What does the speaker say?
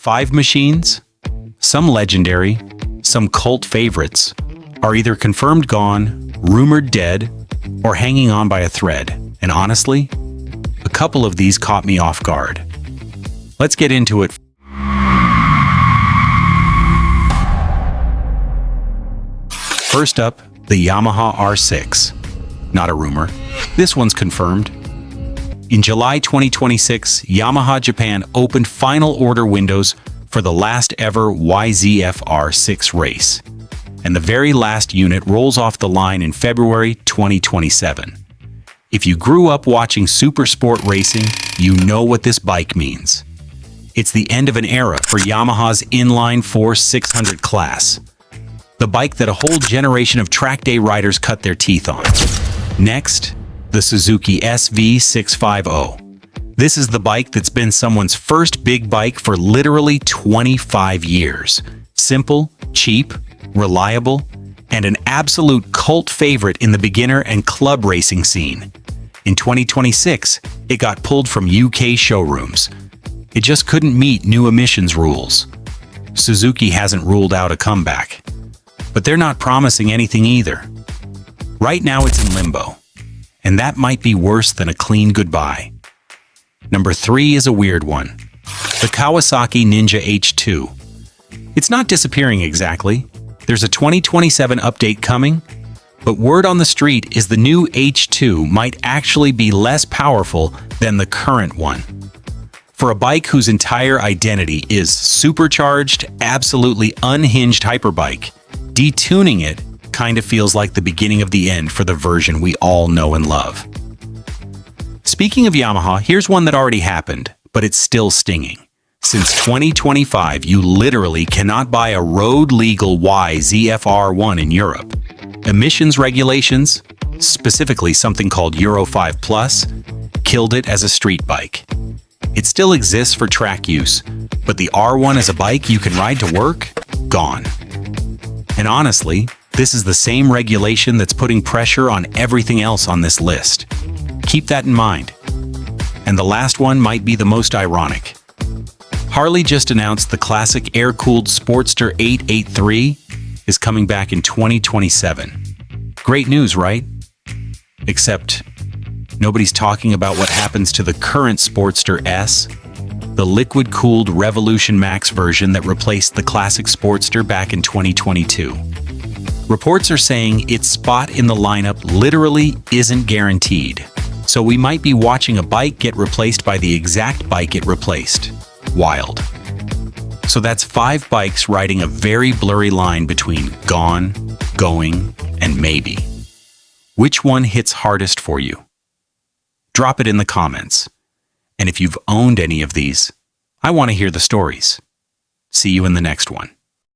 5 machines, some legendary, some cult favorites, are either confirmed gone, rumored dead, or hanging on by a thread. And honestly, a couple of these caught me off guard. Let's get into it. First up, the Yamaha R6. Not a rumor. This one's confirmed. In July 2026, Yamaha Japan opened final order windows for the last ever YZF-R6 Race, and the very last unit rolls off the line in February 2027. If you grew up watching super sport racing, you know what this bike means. It's the end of an era for Yamaha's inline 4 600 class, the bike that a whole generation of track day riders cut their teeth on. Next, the Suzuki SV650. This is the bike that's been someone's first big bike for literally 25 years. Simple, cheap, reliable, and an absolute cult favorite in the beginner and club racing scene. In 2026, it got pulled from UK showrooms. It just couldn't meet new emissions rules. Suzuki hasn't ruled out a comeback, but they're not promising anything either. Right now it's in limbo, and that might be worse than a clean goodbye. Number 3 is a weird one. The Kawasaki Ninja H2. It's not disappearing exactly. There's a 2027 update coming, but word on the street is the new H2 might actually be less powerful than the current one. For a bike whose entire identity is supercharged, absolutely unhinged hyperbike, detuning it kind of feels like the beginning of the end for the version we all know and love. Speaking of Yamaha, here's one that already happened, but it's still stinging. Since 2025, you literally cannot buy a road-legal YZF-R1 in Europe. Emissions regulations, specifically something called Euro 5 Plus, killed it as a street bike. It still exists for track use, but the R1 as a bike you can ride to work? Gone. And honestly, this is the same regulation that's putting pressure on everything else on this list. Keep that in mind. And the last one might be the most ironic. Harley just announced the classic air-cooled Sportster 883 is coming back in 2027. Great news, right? Except nobody's talking about what happens to the current Sportster S, the liquid-cooled Revolution Max version that replaced the classic Sportster back in 2022. Reports are saying its spot in the lineup literally isn't guaranteed, so we might be watching a bike get replaced by the exact bike it replaced. Wild. So that's 5 bikes riding a very blurry line between gone, going, and maybe. Which one hits hardest for you? Drop it in the comments. And if you've owned any of these, I want to hear the stories. See you in the next one.